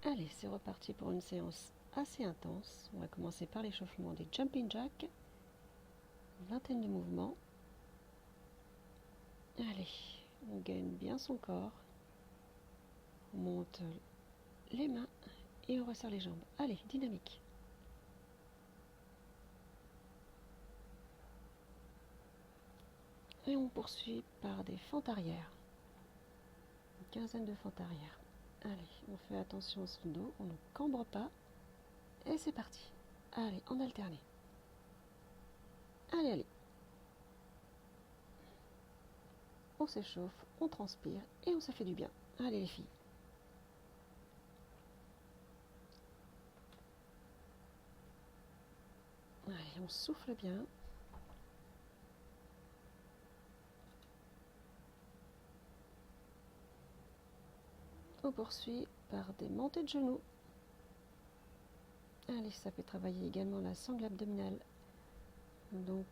Allez, c'est reparti pour une séance assez intense. On va commencer par l'échauffement des jumping jacks. Une vingtaine de mouvements. Allez, on gaine bien son corps. On monte les mains et on resserre les jambes. Allez, dynamique. Et on poursuit par des fentes arrière. Une quinzaine de fentes arrière. Allez, on fait attention à son dos, on ne cambre pas. Et c'est parti. Allez, en alterné. Allez, allez. On s'échauffe, on transpire et on se fait du bien. Allez les filles. Allez, on souffle bien. On poursuit par des montées de genoux. Allez, ça fait travailler également la sangle abdominale. Donc,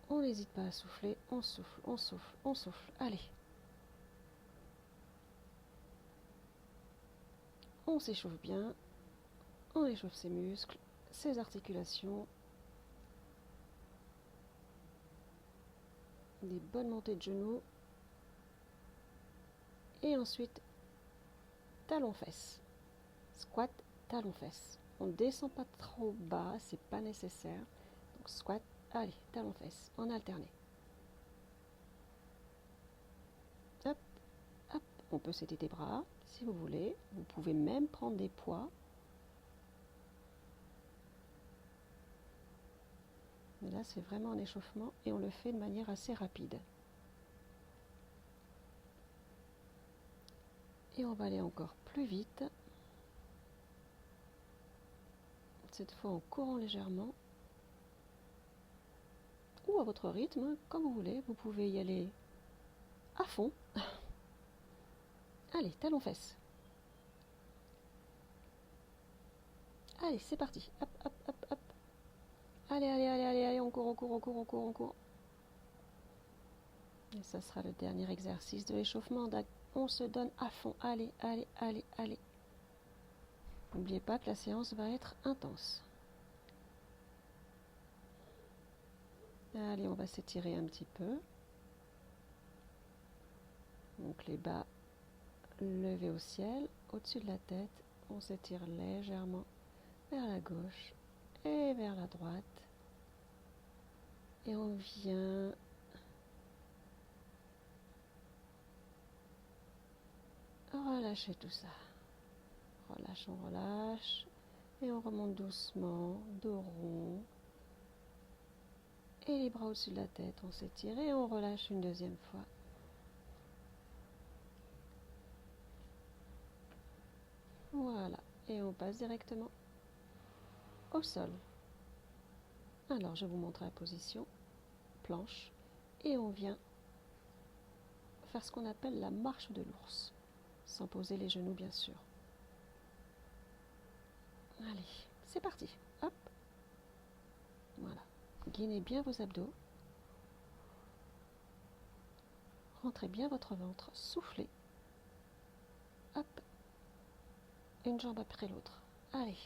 on n'hésite pas à souffler. On souffle, on souffle, on souffle. Allez. On s'échauffe bien. On échauffe ses muscles, ses articulations. Des bonnes montées de genoux. Et ensuite, talons-fesses. Squat, talons-fesses. On ne descend pas trop bas, c'est pas nécessaire. Donc, squat, allez, talons-fesses, en alterné. Hop, hop. On peut s'aider des bras si vous voulez. Vous pouvez même prendre des poids. Mais là, c'est vraiment un échauffement et on le fait de manière assez rapide. Et on va aller encore plus vite. Cette fois en courant légèrement. Ou à votre rythme, comme vous voulez. Vous pouvez y aller à fond. Allez, talons-fesses. Allez, c'est parti. Hop, hop, hop, hop. Allez, allez, allez, allez, allez, on court, on court, on court, on court, on court. Et ça sera le dernier exercice de l'échauffement. On se donne à fond. Allez, allez, allez, allez. N'oubliez pas que la séance va être intense. Allez, on va s'étirer un petit peu. Donc les bas levés au ciel, au-dessus de la tête. On s'étire légèrement vers la gauche et vers la droite. Et on vient relâcher tout ça. Relâche, on relâche. Et on remonte doucement, dos rond. Et les bras au-dessus de la tête, on s'étire et on relâche une deuxième fois. Voilà, et on passe directement au sol. Alors je vous montre la position, planche, et on vient faire ce qu'on appelle la marche de l'ours, sans poser les genoux bien sûr. Allez, c'est parti, hop, voilà, gainez bien vos abdos, rentrez bien votre ventre, soufflez, hop, une jambe après l'autre, allez,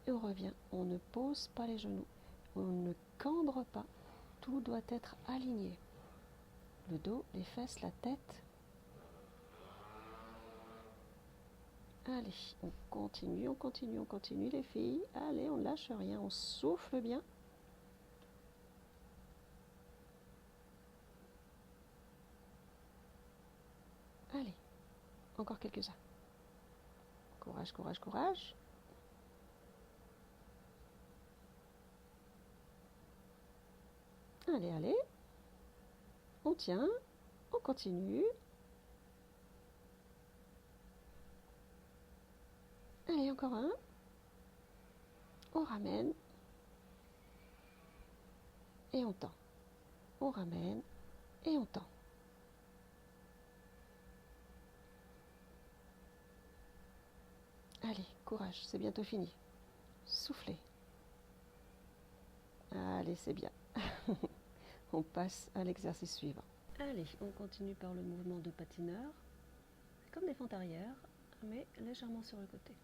et on revient, on ne pose pas les genoux, on ne cambre pas, tout doit être aligné, le dos, les fesses, la tête. Allez, on continue, on continue, on continue les filles. Allez, on ne lâche rien, on souffle bien. Allez, encore quelques-uns. Courage, courage, courage. Allez, allez. On tient, on continue. Allez, encore un. On ramène. Et on tend. On ramène. Et on tend. Allez, courage, c'est bientôt fini. Soufflez. Allez, c'est bien. On passe à l'exercice suivant. Allez, on continue par le mouvement de patineur. C'est comme des fentes arrière, mais légèrement sur le côté.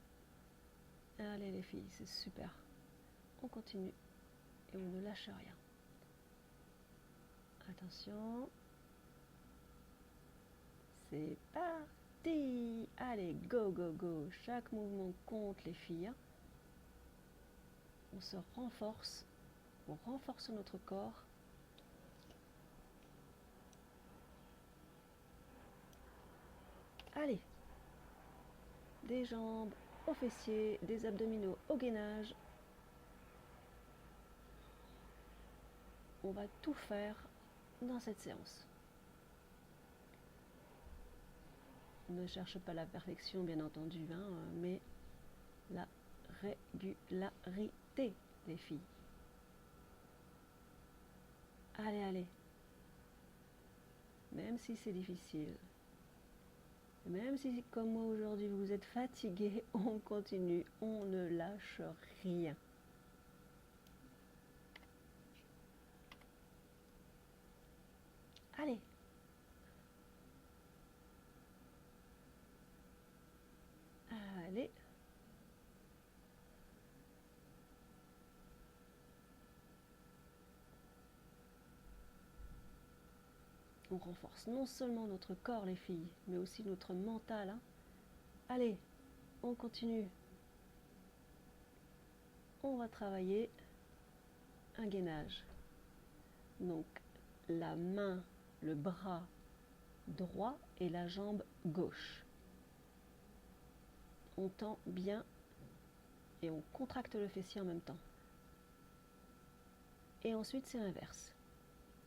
Allez les filles, c'est super. On continue et on ne lâche rien. Attention. C'est parti. Allez, go, go, go. Chaque mouvement compte les filles. On se renforce. On renforce notre corps. Allez. Des jambes aux fessiers, des abdominaux au gainage. On va tout faire dans cette séance. On ne cherche pas la perfection, bien entendu, mais la régularité, les filles. Allez, allez. Même si c'est difficile, même si, comme moi aujourd'hui, vous êtes fatigué, on continue, on ne lâche rien. Allez. Allez. On renforce non seulement notre corps, les filles, mais aussi notre mental. Allez, on continue. On va travailler un gainage. Donc, la main, le bras droit et la jambe gauche. On tend bien et on contracte le fessier en même temps. Et ensuite, c'est l'inverse.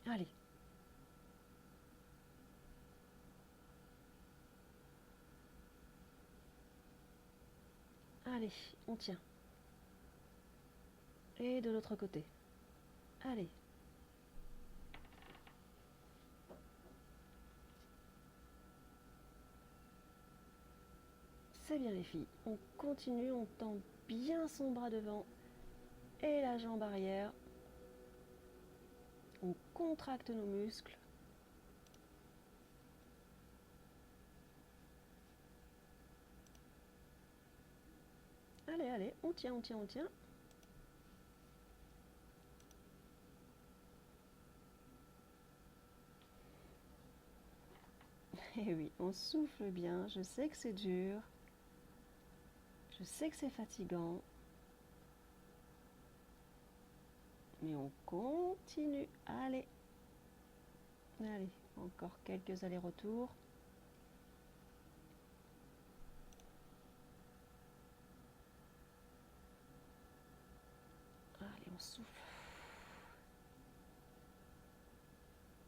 Allez. Allez, on tient. Et de l'autre côté. Allez. C'est bien les filles. On continue, on tend bien son bras devant et la jambe arrière. On contracte nos muscles. Allez, allez, on tient, on tient, on tient. Et oui, on souffle bien. Je sais que c'est dur. Je sais que c'est fatigant. Mais on continue. Allez. Allez, encore quelques allers-retours. Allez, on souffle.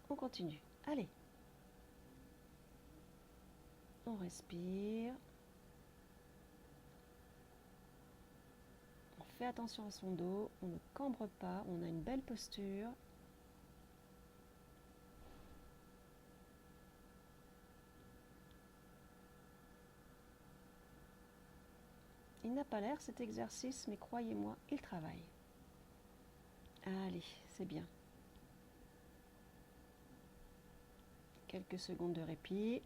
On continue. Allez. On respire. On fait attention à son dos. On ne cambre pas. On a une belle posture. Il n'a pas l'air cet exercice, mais croyez-moi, il travaille. Allez, c'est bien. Quelques secondes de répit.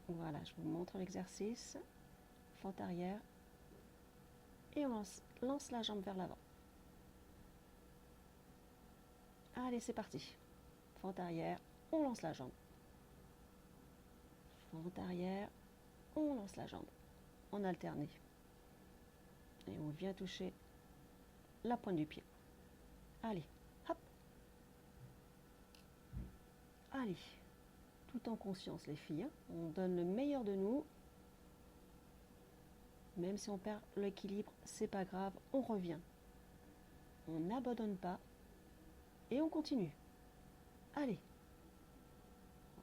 Voilà, je vous montre l'exercice. Fente arrière. Et on lance la jambe vers l'avant. Allez, c'est parti. Fente arrière, on lance la jambe. Fente arrière, on lance la jambe. En alterné. Et on vient toucher la pointe du pied. Allez, hop. Allez, tout en conscience les filles. On donne le meilleur de nous. Même si on perd l'équilibre, c'est pas grave, on revient. On n'abandonne pas et on continue. Allez.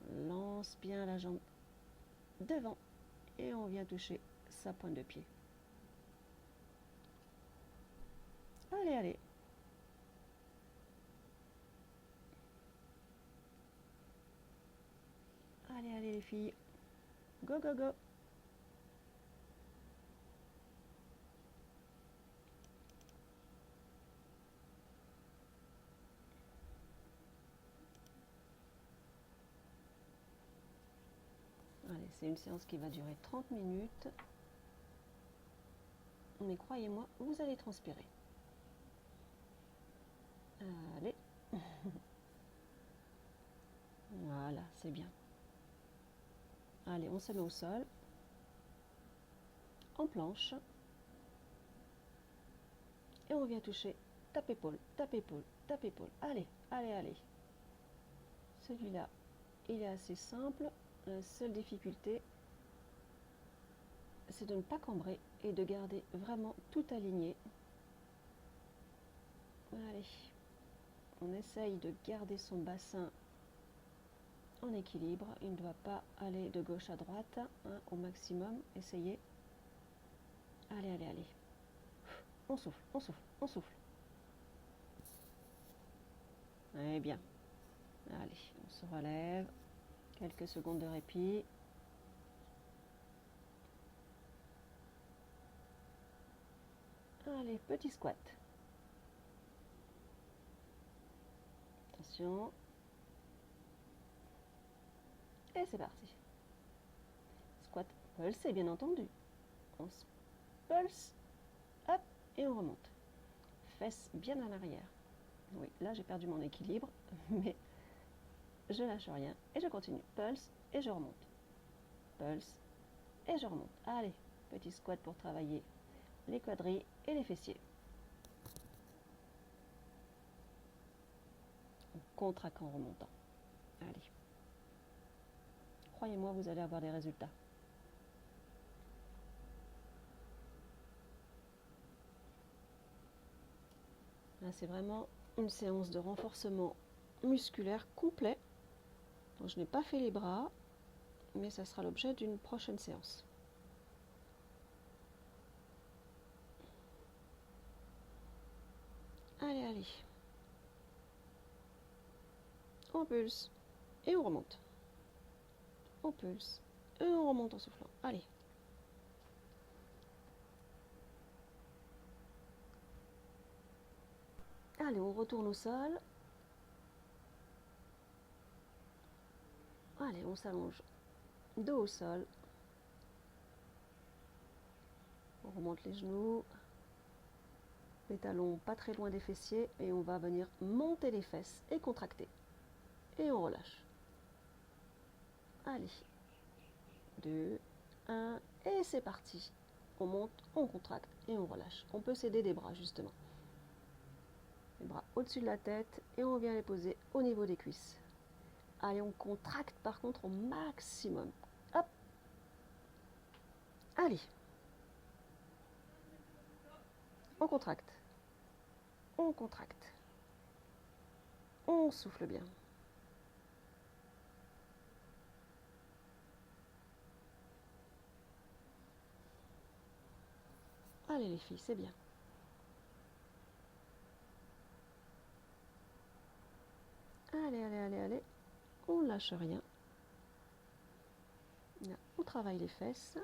On lance bien la jambe devant et on vient toucher sa pointe de pied. Allez, allez. Allez, allez les filles. Go, go, go. c'est une séance qui va durer 30 minutes. Mais croyez-moi, vous allez transpirer. Allez. Voilà, c'est bien. Allez, on se met au sol. En planche. Et on vient toucher. Tape épaule, tape épaule, tape épaule. Allez, allez, allez. Celui-là, il est assez simple. La seule difficulté, c'est de ne pas cambrer et de garder vraiment tout aligné. Allez, on essaye de garder son bassin en équilibre. Il ne doit pas aller de gauche à droite, hein, au maximum. Essayez. Allez, allez, allez. On souffle, on souffle, on souffle. Eh bien. Allez, on se relève. Quelques secondes de répit. Allez, petit squat. Attention. Et c'est parti. Squat pulsé, bien entendu. On se pulse. Hop, et on remonte. Fesses bien à l'arrière. Oui, là j'ai perdu mon équilibre, mais je lâche rien et je continue. Pulse et je remonte. Pulse et je remonte. Allez, petit squat pour travailler les quadris et les fessiers. On contracte en remontant. Allez. Croyez-moi, vous allez avoir des résultats. Là, c'est vraiment une séance de renforcement musculaire complet. Donc, je n'ai pas fait les bras, mais ça sera l'objet d'une prochaine séance. Allez, allez. On pulse et on remonte. On pulse et on remonte en soufflant. Allez. Allez, on retourne au sol. Allez, on s'allonge. Dos au sol. On remonte les genoux. Les talons pas très loin des fessiers. Et on va venir monter les fesses et contracter. Et on relâche. Allez. 2, 1, et c'est parti. On monte, on contracte et on relâche. On peut s'aider des bras justement. Les bras au-dessus de la tête et on vient les poser au niveau des cuisses. Allez, on contracte par contre au maximum. Hop. Allez. On contracte. On contracte. On souffle bien. Allez les filles, c'est bien. Allez, allez, allez, allez. On ne lâche rien. Là, on travaille les fesses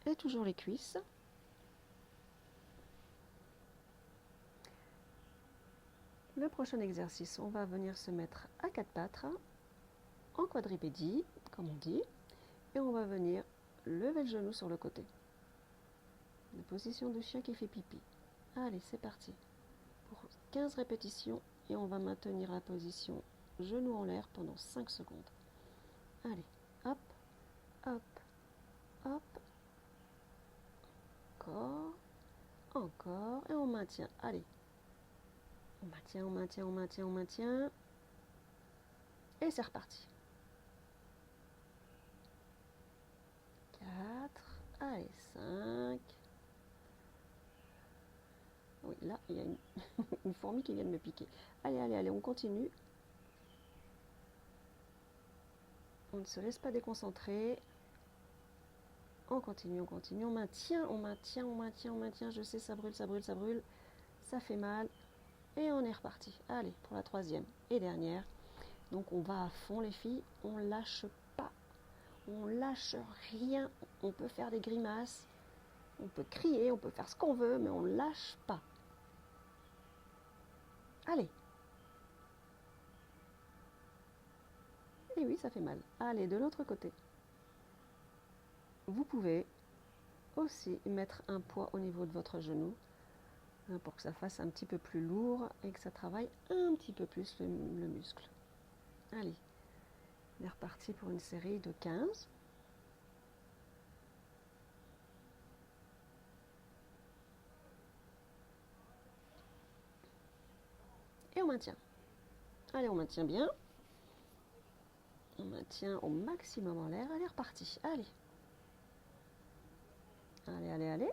et toujours les cuisses. Le prochain exercice, on va venir se mettre à quatre pattes, en quadripédie, comme on dit, et on va venir lever le genou sur le côté. La position de chien qui fait pipi. Allez, c'est parti. Pour 15 répétitions, et on va maintenir la position genou en l'air pendant 5 secondes. Allez, hop, hop, hop. Encore, encore, et on maintient. Allez. On maintient, on maintient, on maintient, on maintient. Et c'est reparti. 4, allez, 5. Oui, là, il y a une fourmi qui vient de me piquer. Allez, allez, allez, on continue. On ne se laisse pas déconcentrer. On continue, on continue, on maintient, on maintient, on maintient, on maintient. Je sais, ça brûle, ça brûle, ça brûle. Ça fait mal. Et on est reparti. Allez, pour la troisième et dernière. Donc on va à fond les filles, on lâche pas. On lâche rien. On peut faire des grimaces, on peut crier, on peut faire ce qu'on veut, mais on lâche pas. Allez. Et oui, ça fait mal. Allez, de l'autre côté. Vous pouvez aussi mettre un poids au niveau de votre genou pour que ça fasse un petit peu plus lourd et que ça travaille un petit peu plus le muscle. Allez, on est reparti pour une série de 15. Et on maintient. Allez, on maintient bien. On maintient au maximum en l'air. Allez, reparti. Allez. Allez, allez, allez.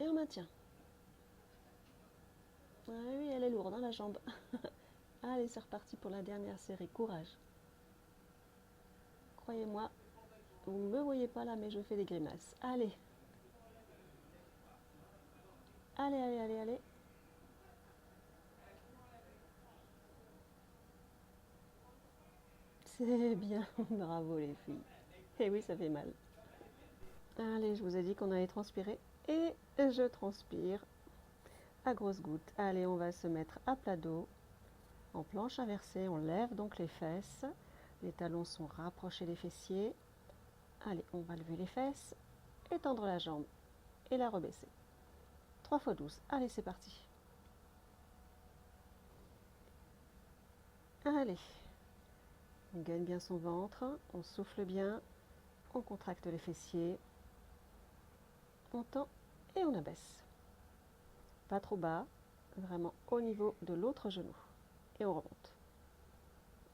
Et on maintient. Ah oui, elle est lourde, hein, la jambe. Allez, c'est reparti pour la dernière série. Courage. Croyez-moi, vous ne me voyez pas là, mais je fais des grimaces. Allez. Allez, allez, allez, allez. C'est bien. Bravo les filles. Et oui, ça fait mal. Allez, je vous ai dit qu'on allait transpirer. Et je transpire à grosses gouttes. Allez, on va se mettre à plat dos. En planche inversée, on lève donc les fesses. Les talons sont rapprochés des fessiers. Allez, on va lever les fesses, étendre la jambe et la rebaisser. 3 fois 12. Allez, c'est parti. Allez. On gagne bien son ventre, on souffle bien, on contracte les fessiers, on tend et on abaisse. Pas trop bas, vraiment au niveau de l'autre genou. Et on remonte.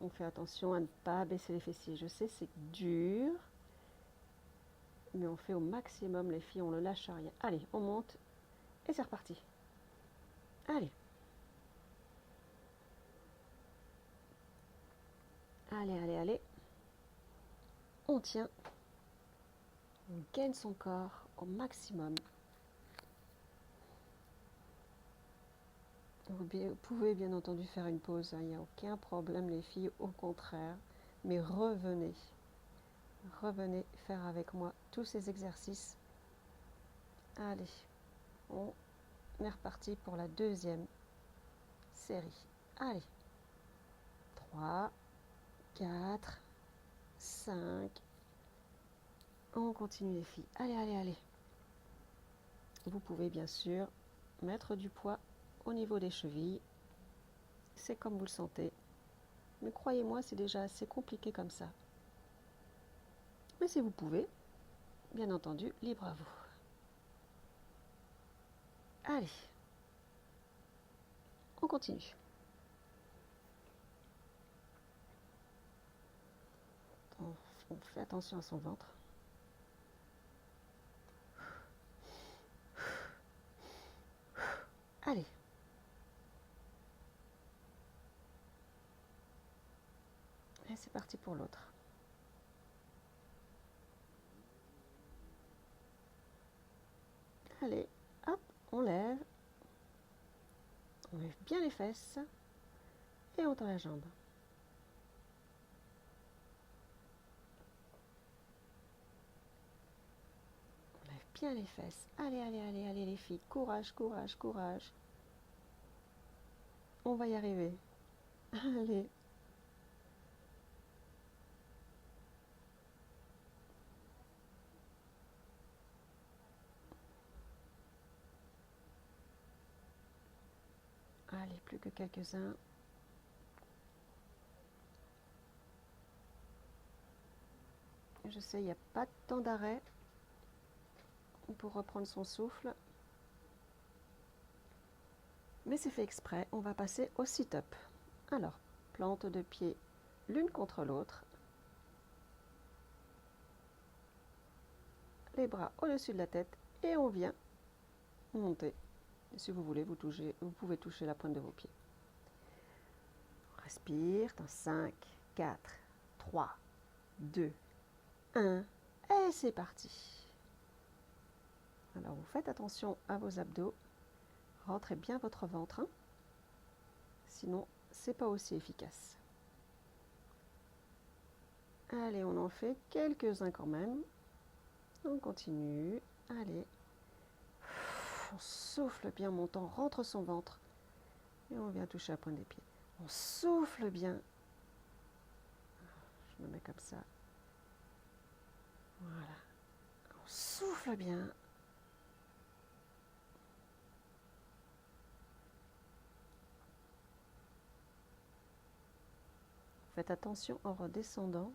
On fait attention à ne pas baisser les fessiers. Je sais, c'est dur, mais on fait au maximum, les filles, on ne lâche rien. Allez, on monte et c'est reparti. Allez. Allez, allez, allez. On tient. On gaine son corps au maximum. Vous pouvez bien entendu faire une pause, il n'y a aucun problème les filles, au contraire. Mais revenez. Revenez faire avec moi tous ces exercices. Allez, on est reparti pour la deuxième série. Allez. 3, 4, 5. On continue les filles. Allez, allez, allez. Vous pouvez bien sûr mettre du poids au niveau des chevilles. C'est comme vous le sentez. Mais croyez-moi, c'est déjà assez compliqué comme ça. Mais si vous pouvez, bien entendu, libre à vous. Allez, on continue. On fait attention à son ventre. Allez. Et c'est parti pour l'autre. Allez, hop, on lève. On lève bien les fesses. Et on tend la jambe. On lève bien les fesses. Allez, allez, allez, allez les filles. Courage, courage, courage. On va y arriver. Allez. Allez, plus que quelques-uns. Je sais, il n'y a pas de temps d'arrêt pour reprendre son souffle. Mais c'est fait exprès, on va passer au sit-up. Alors, plante de pied l'une contre l'autre. Les bras au-dessus de la tête et on vient monter. Et si vous voulez, vous pouvez toucher la pointe de vos pieds. On respire dans 5, 4, 3, 2, 1. Et c'est parti. Alors, vous faites attention à vos abdos. Rentrez bien votre ventre. Sinon, c'est pas aussi efficace. Allez, on en fait quelques-uns quand même. On continue. Allez. On souffle bien, montant, rentre son ventre. Et on vient toucher la pointe des pieds. On souffle bien. Je me mets comme ça. Voilà. On souffle bien. Faites attention en redescendant.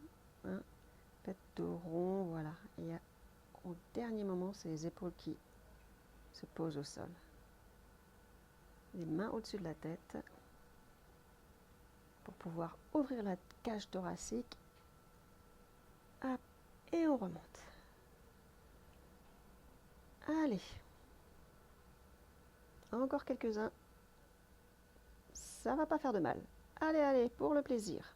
Hein. Faites dos rond, voilà. Et au dernier moment, c'est les épaules qui se posent au sol. Les mains au-dessus de la tête pour pouvoir ouvrir la cage thoracique. Hop, et on remonte. Allez. Encore quelques-uns. Ça va pas faire de mal. Allez, allez, pour le plaisir.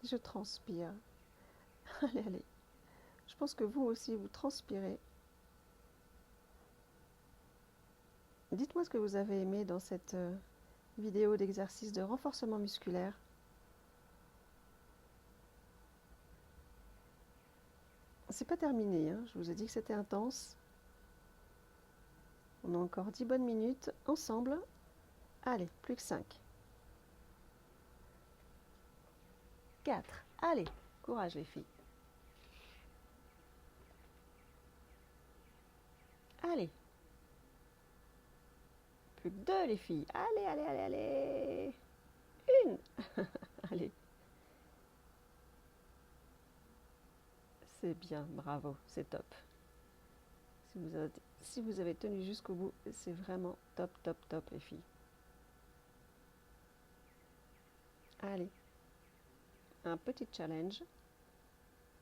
Je transpire. Allez, allez. Je pense que vous aussi, vous transpirez. Dites-moi ce que vous avez aimé dans cette vidéo d'exercice de renforcement musculaire. C'est pas terminé, hein. Je vous ai dit que c'était intense. On a encore 10 bonnes minutes ensemble. Allez, plus que 5. 4. Allez, courage les filles. Allez. Plus que 2 les filles. Allez, allez, allez, allez. 1. Allez. C'est bien, bravo, c'est top. Si vous avez tenu jusqu'au bout, c'est vraiment top, top, top les filles. Allez. Un petit challenge.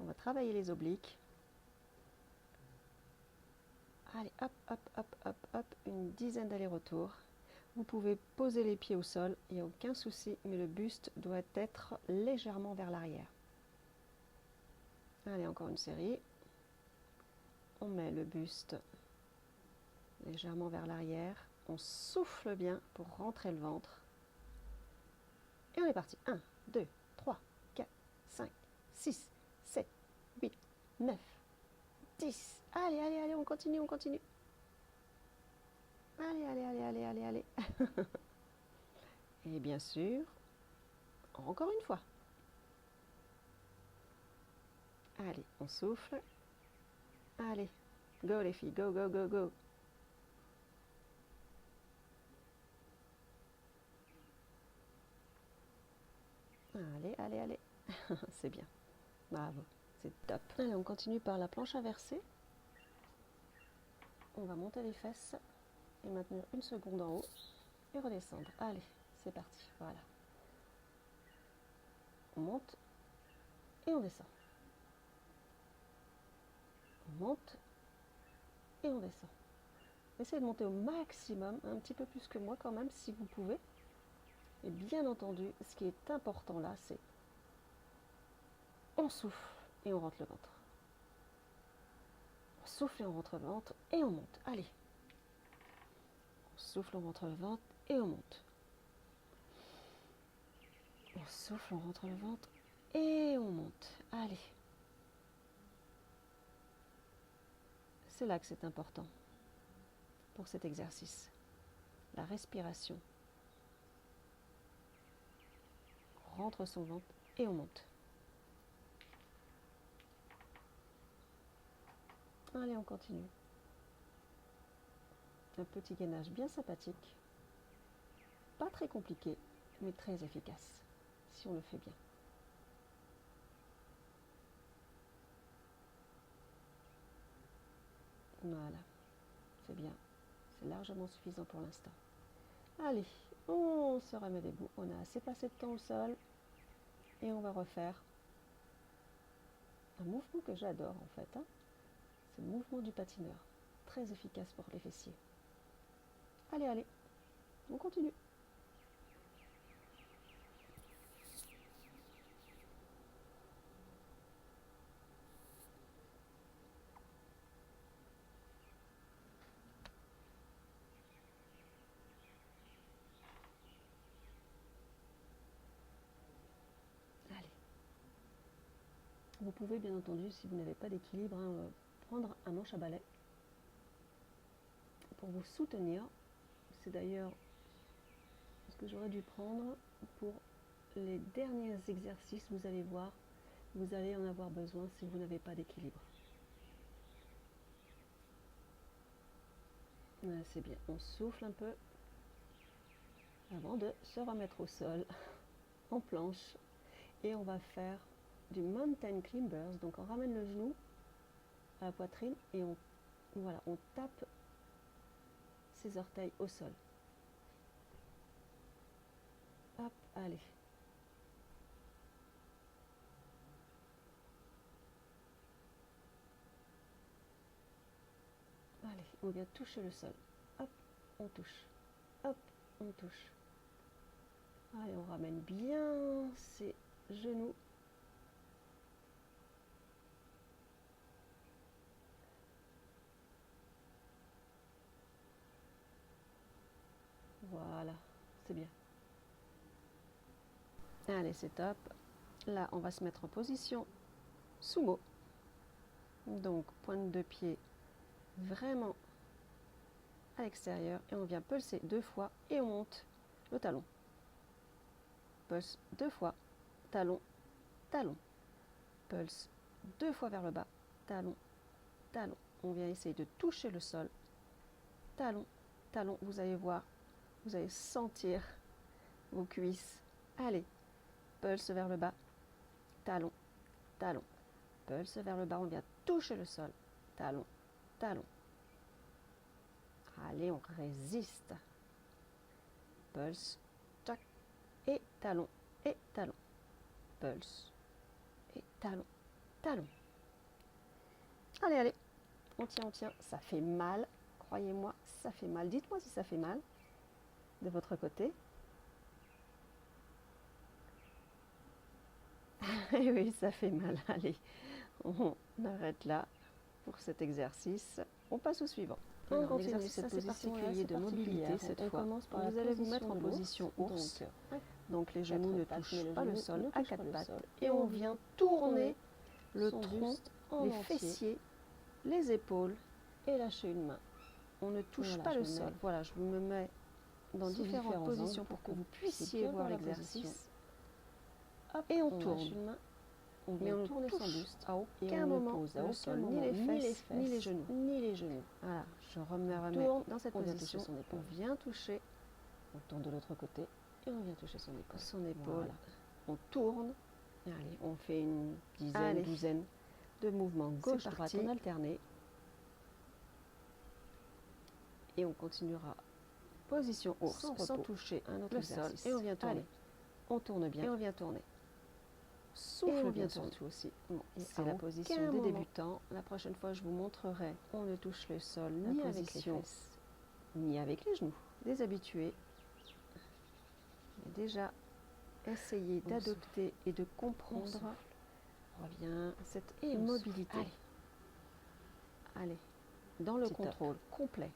On va travailler les obliques. Allez, hop, hop, hop, hop, hop, une dizaine d'allers-retours. Vous pouvez poser les pieds au sol, il n'y a aucun souci, mais le buste doit être légèrement vers l'arrière. Allez, encore une série. On met le buste légèrement vers l'arrière. On souffle bien pour rentrer le ventre. Et on est parti. 1, 2, 3, 4, 5, 6, 7, 8, 9, 10. Allez, allez, allez, on continue, on continue. Allez, allez, allez, allez, allez, allez. Et bien sûr, encore une fois. Allez, on souffle. Allez, go les filles, go, go, go, go. Allez, allez, allez. C'est bien. Bravo, c'est top. Allez, on continue par la planche inversée. On va monter les fesses et maintenir une seconde en haut et redescendre. Allez, c'est parti. Voilà. On monte et on descend. On monte et on descend. Essayez de monter au maximum, un petit peu plus que moi quand même si vous pouvez. Et bien entendu, ce qui est important là, c'est on souffle et on rentre le ventre. On souffle et on rentre le ventre et on monte. Allez. On souffle, on rentre le ventre et on monte. On souffle, on rentre le ventre et on monte. Allez. C'est là que c'est important pour cet exercice. La respiration. On rentre son ventre et on monte. Allez, on continue. Un petit gainage bien sympathique. Pas très compliqué, mais très efficace, si on le fait bien. Voilà, c'est bien. C'est largement suffisant pour l'instant. Allez, on se remet debout. On a assez passé de temps au sol. Et on va refaire un mouvement que j'adore en fait. Hein. C'est le mouvement du patineur. Très efficace pour les fessiers. Allez, allez, on continue. Allez. Vous pouvez bien entendu, si vous n'avez pas d'équilibre, prendre un manche à balai pour vous soutenir. C'est d'ailleurs ce que j'aurais dû prendre pour les derniers exercices. Vous allez voir, vous allez en avoir besoin si vous n'avez pas d'équilibre. C'est bien, on souffle un peu avant de se remettre au sol en planche et on va faire du mountain climbers. Donc on ramène le genou à la poitrine et on tape ses orteils au sol. Hop, allez. Allez, on vient toucher le sol. Hop, on touche. Hop, on touche. Allez, on ramène bien ses genoux. Voilà, c'est bien. Allez, c'est top. Là, on va se mettre en position sumo. Donc, pointe de pied vraiment à l'extérieur. Et on vient pulser 2 fois et on monte le talon. Pulse 2 fois, talon, talon. Pulse 2 fois vers le bas, talon, talon. On vient essayer de toucher le sol. Talon, talon. Vous allez voir, vous allez sentir vos cuisses. Allez, pulse vers le bas, talon, talon. Pulse vers le bas, on vient toucher le sol. Talon, talon. Allez, on résiste. Pulse, tac, et talon, et talon. Pulse, et talon, talon. Allez, allez, on tient, ça fait mal. Croyez-moi, ça fait mal. Dites-moi si ça fait mal de votre côté. Et oui, ça fait mal. Allez, on arrête là pour cet exercice. On passe au suivant. On continue cette position de mobilité cette fois. Vous allez vous mettre en position ours. Donc les genoux ne touchent pas le sol à 4 pattes. Et on vient tourner le tronc, les fessiers, les épaules et lâcher une main. On ne touche pas le sol. Voilà, je me mets dans différentes positions pour que vous puissiez voir l'exercice. Et on tourne. Mais on ne touche à aucun moment le sol, ni les fesses, ni les genoux. Voilà, je remets dans cette position. On vient toucher. On tourne de l'autre côté et on vient toucher son épaule. Voilà. On tourne. Allez, on fait une dizaine, douzaine de mouvements gauche-droite en alterné. Et on continuera position ours sans toucher le sol. Et on vient tourner. Allez, on tourne bien et on vient tourner. Souffle bien surtout aussi. Bon, c'est la position des débutants. La prochaine fois, je vous montrerai. On ne touche le sol ni avec les fesses, ni avec les genoux. Des habitués. Déjà, essayez d'adopter et de comprendre. Revient cette mobilité. Allez, dans le contrôle complet.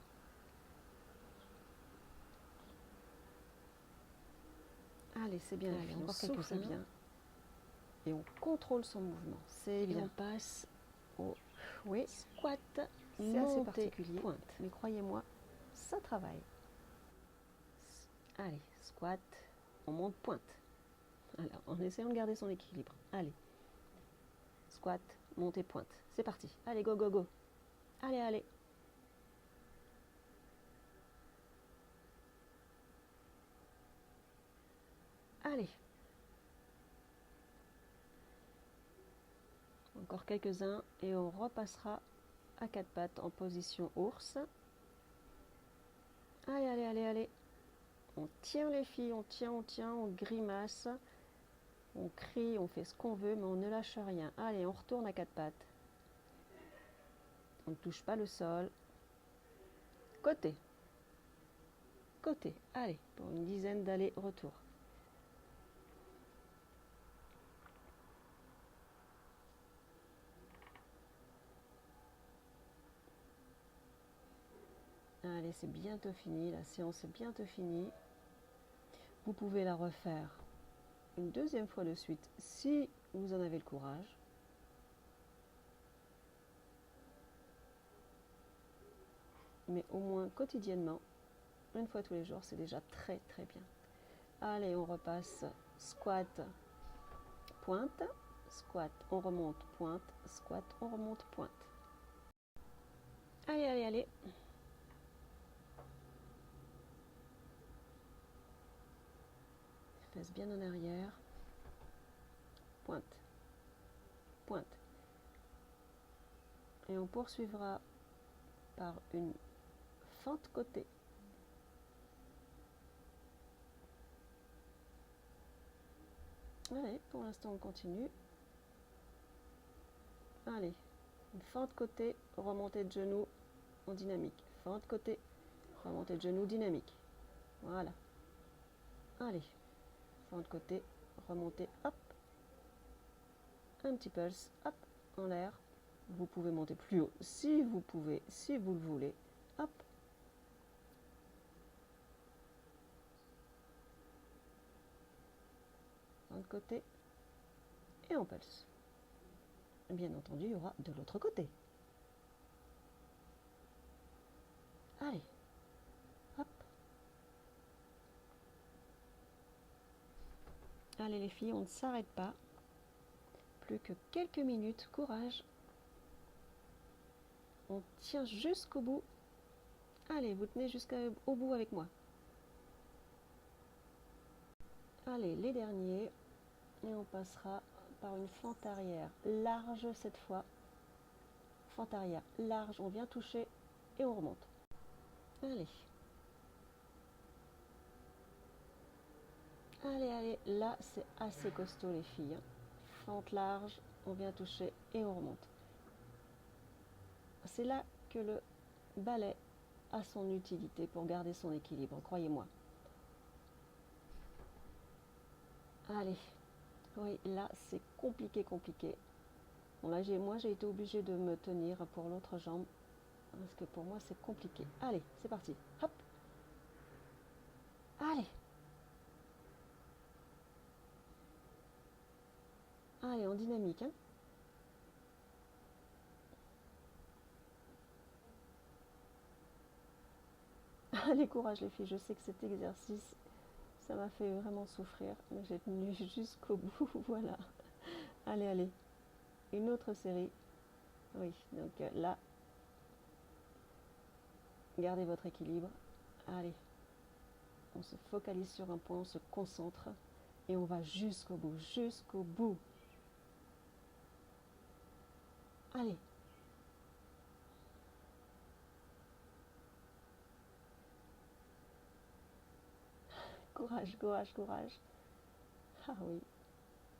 Allez, c'est bien. Allez, encore quelques-uns bien. Et on contrôle son mouvement. C'est bien. Et on passe au squat. C'est assez particulier. Pointe. Mais croyez-moi, ça travaille. Allez, squat. On monte pointe. Alors, en essayant de garder son équilibre. Allez. Squat, montée pointe. C'est parti. Allez, go, go, go. Allez, allez. Allez. Encore quelques-uns et on repassera à 4 pattes en position ours. Allez, allez, allez, allez. On tient les filles, on tient, on grimace. On crie, on fait ce qu'on veut, mais on ne lâche rien. Allez, on retourne à 4 pattes. On ne touche pas le sol. Côté. Côté. Allez, pour une dizaine d'allers-retours. Allez, c'est bientôt fini, la séance est bientôt finie. Vous pouvez la refaire une deuxième fois de suite si vous en avez le courage. mais au moins quotidiennement, une fois tous les jours, c'est déjà très très bien. Allez, on repasse squat, pointe, squat, on remonte, pointe, squat, on remonte, pointe. Allez, allez, allez. Fesses bien en arrière. Pointe, pointe. Et on poursuivra par une fente côté. Allez, pour l'instant on continue. Allez, une fente côté, remontée de genou en dynamique. Fente côté, remontée de genou dynamique. Voilà. Allez, fente côté, remontée, hop. Un petit pulse, hop, en l'air. Vous pouvez monter plus haut si vous pouvez, si vous le voulez. Hop. Fente côté et on pulse. Bien entendu, il y aura de l'autre côté. Allez, hop. Allez les filles, on ne s'arrête pas. Plus que quelques minutes, courage. On tient jusqu'au bout. Allez, vous tenez jusqu'au bout avec moi. Allez, les derniers. Et on passera par une fente arrière large cette fois. Fente arrière large, on vient toucher et on remonte. Allez. Allez, allez, là c'est assez costaud les filles. Fente large, on vient toucher et on remonte. C'est là que le ballet a son utilité pour garder son équilibre, croyez-moi. Allez, oui, là c'est compliqué, compliqué. Bon là moi j'ai été obligée de me tenir pour l'autre jambe, parce que pour moi c'est compliqué. Allez, c'est parti, hop. Allez. Allez, en dynamique, hein. Allez, courage les filles, je sais que cet exercice, ça m'a fait vraiment souffrir, mais j'ai tenu jusqu'au bout, voilà. Allez, allez, une autre série. Oui, donc là, gardez votre équilibre. Allez, on se focalise sur un point, on se concentre et on va jusqu'au bout, jusqu'au bout. Allez. Courage, courage, courage. Ah oui,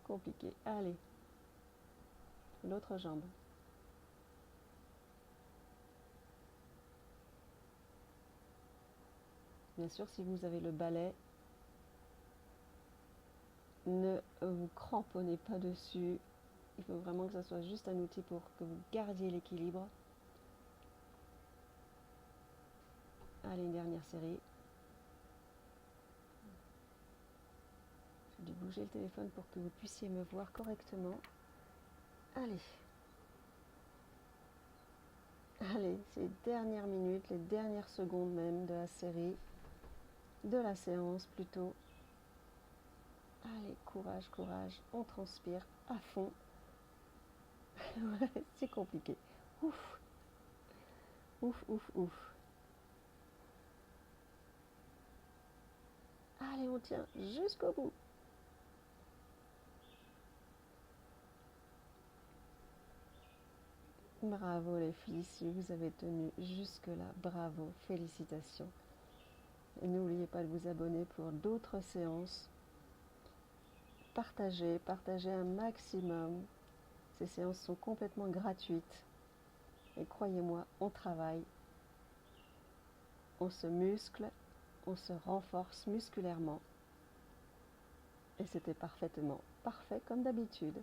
compliqué. Allez, l'autre jambe. Bien sûr, si vous avez le balai, ne vous cramponnez pas dessus. Il faut vraiment que ça soit juste un outil pour que vous gardiez l'équilibre. Allez, une dernière série. J'ai dû bouger le téléphone pour que vous puissiez me voir correctement. Allez. Allez, c'est les dernières minutes, les dernières secondes même de la série, de la séance plutôt. Allez, courage, courage, on transpire à fond. C'est compliqué. Ouf, ouf, ouf, ouf. Allez, on tient jusqu'au bout. Bravo les filles, si vous avez tenu jusque-là, bravo, félicitations. Et n'oubliez pas de vous abonner pour d'autres séances. Partagez, partagez un maximum. Ces séances sont complètement gratuites. Et croyez-moi, on travaille, on se muscle, on se renforce musculairement. Et c'était parfaitement parfait comme d'habitude.